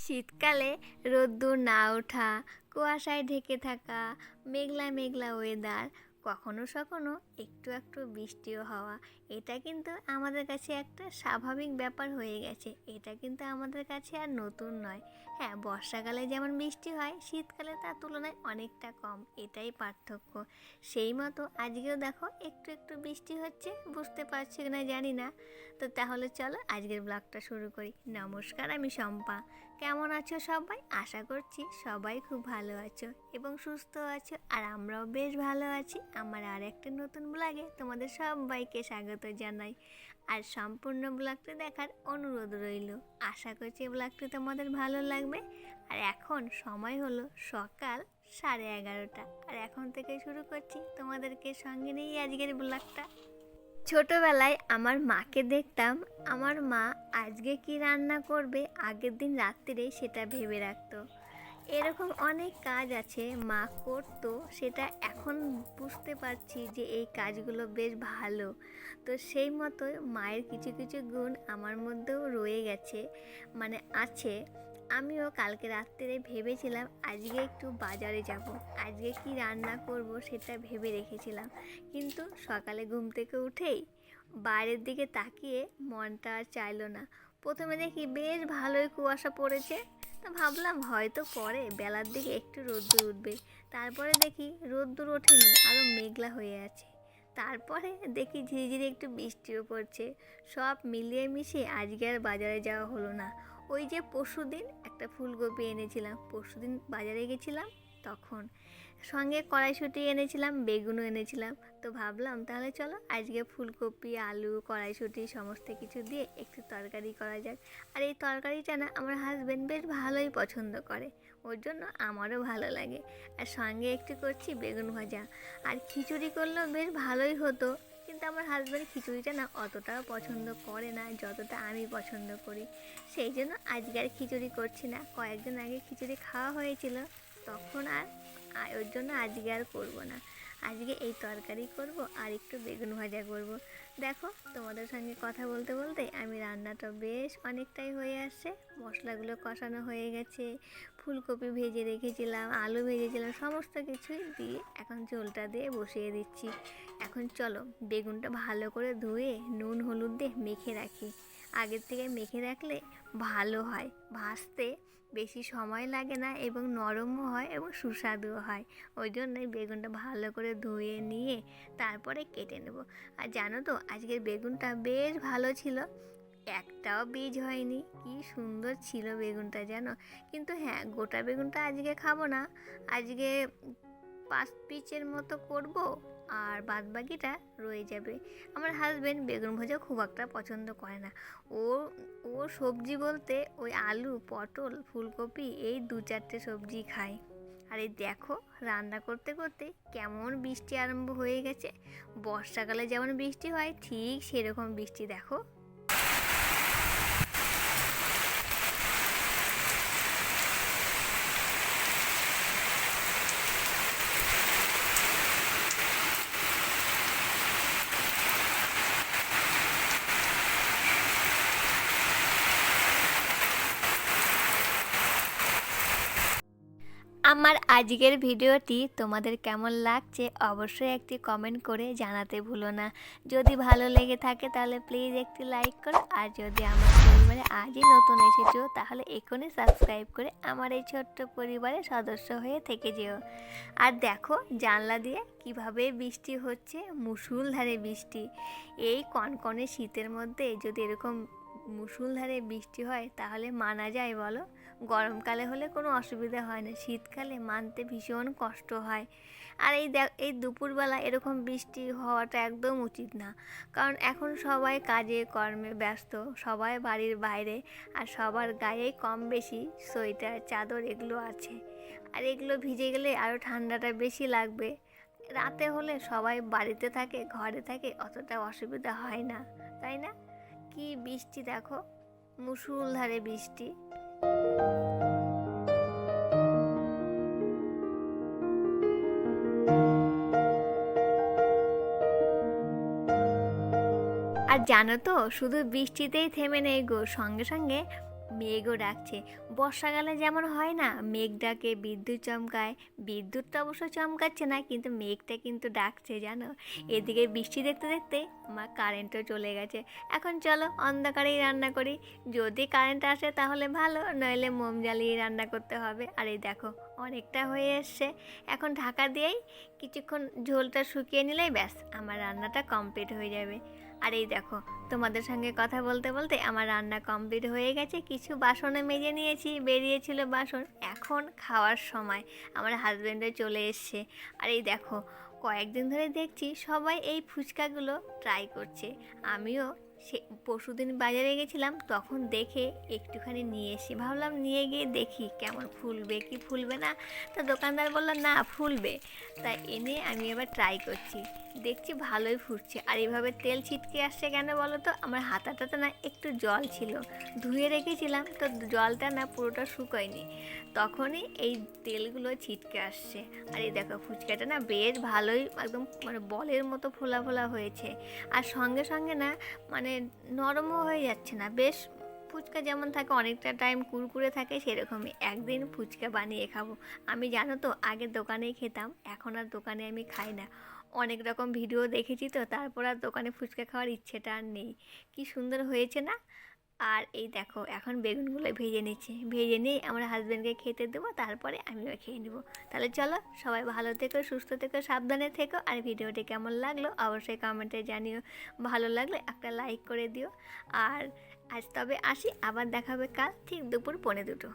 শীতকালে রোদ্দুর না ওঠা, কুয়াশায় ঢেকে থাকা, মেঘলা মেঘলা ওয়েদার, কখনো সখনো একটু একটু বৃষ্টিও হওয়া, এটা কিন্তু আমাদের কাছে একটা স্বাভাবিক ব্যাপার হয়ে গেছে। এটা কিন্তু আমাদের কাছে আর নতুন নয়। হ্যাঁ, বর্ষাকালে যেমন বৃষ্টি হয়, শীতকালে তার তুলনায় অনেকটা কম, এটাই পার্থক্য। সেই মতো আজকেও দেখো একটু একটু বৃষ্টি হচ্ছে, বুঝতে পারছি না জানি না। তো তাহলে চলো আজকের ব্লগটা শুরু করি। নমস্কার, আমি শম্পা। কেমন আছো সবাই? আশা করছি সবাই খুব ভালো আছো এবং সুস্থ আছো, আর আমরাও বেশ ভালো আছি। আমার আর একটা নতুন ব্লগে তোমাদের সবাইকে স্বাগত জানাই, আর সম্পূর্ণ ব্লগটা দেখার অনুরোধ রইল। আশা করছি ব্লগটি তোমাদের ভালো লাগবে। আর এখন সময় হলো সকাল 11:30, আর এখন থেকে শুরু করছি তোমাদেরকে সঙ্গে নিয়ে আজকের ব্লগটা। ছোটোবেলায় আমার মাকে দেখতাম, আমার মা আজকে কি রান্না করবে আগের দিন রাত্রিরেই সেটা ভেবে রাখতো। এরকম অনেক কাজ আছে মা করতো, সেটা এখন বুঝতে পারছি যে এই কাজগুলো বেশ ভালো। তো সেই মতো মায়ের কিছু কিছু গুণ আমার মধ্যেও রয়ে গেছে, মানে আছে। আমিও কালকে রাত্রে ভেবেছিলাম আজকে একটু বাজারে যাব, আজকে কি রান্না করব সেটা ভেবে রেখেছিলাম। কিন্তু সকালে ঘুম থেকে উঠেই বাইরের দিকে তাকিয়ে মনটা আর চাইলো না। প্রথমে দেখি বেশ ভালোই কুয়াশা পড়েছে, তো ভাবলাম হয়তো পরে বেলার দিকে একটু রোদ্দুর উঠবে। তারপরে দেখি রোদ্দুর ওঠেনি, আরও মেঘলা হয়ে আছে। তারপরে দেখি ঝিরিঝিরি একটু বৃষ্টিও পড়ছে। সব মিলিয়ে মিশিয়ে আজকে আর বাজারে যাওয়া হলো না। ওই যে পরশুদিন একটা ফুলকপি এনেছিলাম, পরশুদিন বাজারে গেছিলাম, তখন সঙ্গে কড়াইশুঁটি এনেছিলাম, বেগুনও এনেছিলাম। তো ভাবলাম তাহলে চলো আজকে ফুলকপি, আলু, কড়াইশুঁটি সমস্ত কিছু দিয়ে একটু তরকারি করা যাক। আর এই তরকারিটা না আমার হাজব্যান্ড বেশ ভালোই পছন্দ করে, ওর জন্য আমারও ভালো লাগে। আর সঙ্গে একটু করছি বেগুন ভাজা। আর খিচুড়ি করলেও বেশ ভালোই হতো, কিন্তু আমার হাজব্যান্ড খিচুড়িটা না অতটাও পছন্দ করে না যতটা আমি পছন্দ করি। সেই জন্য আজকে আর খিচুড়ি করছি না। কয়েকদিন আগে খিচুড়ি খাওয়া হয়েছিল, তখন আর ওর জন্য আজকে আর করব না। আজকে এই তরকারি করব আর একটু বেগুন ভাজা করব। দেখো, তোমাদের সঙ্গে কথা বলতে বলতে আমি রান্নাটা বেশ অনেকটাই হয়ে আসছে। মশলাগুলো কষানো হয়ে গেছে, ফুলকপি ভেজে রেখেছিলাম, আলু ভেজেছিলাম, সমস্ত কিছুই দিয়ে এখন ঝোলটা দিয়ে বসিয়ে দিচ্ছি। এখন চলো বেগুনটা ভালো করে ধুয়ে নুন হলুদ দিয়ে মেখে রাখি। আগের থেকে মেখে রাখলে ভালো হয়, ভাজতে বেশি সময় লাগে না এবং নরমও হয় এবং সুস্বাদুও হয়। ওই জন্যই বেগুনটা ভালো করে ধুয়ে নিয়ে তারপরে কেটে নেব। আর জানো তো আজকের বেগুনটা বেশ ভালো ছিল, একটাও বীজ হয়নি। কি সুন্দর ছিল বেগুনটা জানো। কিন্তু হ্যাঁ, গোটা বেগুনটা আজকে খাবো না, আজকে 5 পিচের মতো করব, আর বাদবাকিটা রয়ে যাবে। আমার হাজব্যান্ড বেগুন ভাজা খুব একটা পছন্দ করে না। ও ও সবজি বলতে ওই আলু, পটল, ফুলকপি, এই 2-4টে সবজি খায়। আর এই দেখো রান্না করতে করতে কেমন বৃষ্টি আরম্ভ হয়ে গেছে। বর্ষাকালে যেমন বৃষ্টি হয় ঠিক সেরকম বৃষ্টি দেখো। আমার আজকের ভিডিওটি তোমাদের কেমন লাগছে অবশ্যই একটি কমেন্ট করে জানাতে ভুলো না। যদি ভালো লেগে থাকে তাহলে প্লিজ একটি লাইক করো, আর যদি আমার পরিবারে আজই নতুন এসেছো তাহলে এখনই সাবস্ক্রাইব করে আমার এই ছোট্ট পরিবারের সদস্য হয়ে থেকে যেও। আর দেখো জানলা দিয়ে কিভাবে বৃষ্টি হচ্ছে, মুষলধারে বৃষ্টি। এই কনকনে শীতের মধ্যে যদি এরকম মুষলধারে বৃষ্টি হয় তাহলে মানা যায় বলো? গরমকালে হলে কোনো অসুবিধা হয় না, শীতকালে মানতে ভীষণ কষ্ট হয়। আর এই দুপুরবেলা এরকম বৃষ্টি হওয়াটা একদম উচিত না, কারণ এখন সবাই কাজে কর্মে ব্যস্ত, সবাই বাড়ির বাইরে, আর সবার গায়ে কম বেশি সোয়েটার, চাদর এগুলো আছে। আর এগুলো ভিজে গেলে আরও ঠান্ডাটা বেশি লাগবে। রাতে হলে সবাই বাড়িতে থাকে, ঘরে থাকে, অতটা অসুবিধা হয় না, তাই না? কি বৃষ্টি দেখো, মুষলধারে বৃষ্টি। আর জানো তো শুধু বৃষ্টিতেই থেমে নেই গো, সঙ্গে সঙ্গে মেঘও ডাকছে। বর্ষাকালে যেমন হয় না, মেঘ ডাকে, বিদ্যুৎ চমকায়। বিদ্যুৎটা অবশ্য চমকাচ্ছে না, কিন্তু মেঘটা কিন্তু ডাকছে জানো। এদিকে বৃষ্টি দেখতে দেখতে আমার কারেন্টও চলে গেছে। এখন চলো অন্ধকারেই রান্না করি। যদি কারেন্ট আসে তাহলে ভালো, নইলে মোম জ্বালিয়ে রান্না করতে হবে। আর এই দেখো অনেকটা হয়ে এসছে। এখন ঢাকা দিয়েই কিছুক্ষণ ঝোলটা শুকিয়ে নিলেই ব্যাস আমার রান্নাটা কমপ্লিট হয়ে যাবে। আর এই দেখো তোমাদের সঙ্গে কথা বলতে বলতে আমার রান্না কমপ্লিট হয়ে গেছে। কিছু বাসনে মেজে নিয়েছি, বেরিয়েছিল বাসন। এখন খাওয়ার সময় আমার হাজব্যান্ডও চলে এসছে। আর এই দেখো কয়েকদিন ধরে দেখছি সবাই এই ফুচকাগুলো ট্রাই করছে। আমিও সে পরশুদিন বাজারে গেছিলাম, তখন দেখে একটুখানি নিয়ে এসে ভাবলাম নিয়ে গিয়ে দেখি কেমন ফুলবে কি ফুলবে না। তো দোকানদার বলল না ফুলবে। তাই এনে আমি এবার ট্রাই করছি, দেখছি ভালোই ফুটছে। আর এইভাবে তেল ছিটকে আসছে কেন বলো তো, আমার হাতাটাতে না একটু জল ছিল, ধুয়ে রেখেছিলাম, তো জলটা না পুরোটা শুকোয়নি, তখনই এই তেলগুলো ছিটকে আসছে। আর এই দেখো ফুচকাটা না বেশ ভালোই একদম মানে বলের মতো ফোলা ফোলা হয়েছে। আর সঙ্গে সঙ্গে না মানে নরমও হয়ে যাচ্ছে না, বেশ ফুচকা যেমন থাকে অনেকটা টাইম কুরকুরে থাকে, সেরকমই। একদিন ফুচকা বানিয়ে খাবো। আমি জানো তো আগে দোকানেই খেতাম, এখন আর দোকানে আমি খাই না। অনেক রকম ভিডিও দেখেছি তো, তারপর আর দোকানে ফুচকা খাওয়ার ইচ্ছেটা আর নেই। কি সুন্দর হয়েছে না। আর এই দেখো এখন বেগুনগুলো ভেজে নিচ্ছি, ভেজে নিয়ে আমার হাজব্যান্ডকে খেতে দেবো, তারপরে আমিও খেয়ে নেবো। তাহলে চলো সবাই ভালো থেকো, সুস্থ থেকো, সাবধানে থেকো। আর ভিডিওটি কেমন লাগলো অবশ্যই কমেন্টে জানিও। ভালো লাগলে একটা লাইক করে দিও। আর আজ তবে আসি, আবার দেখা হবে কাল ঠিক দুপুর 1:45।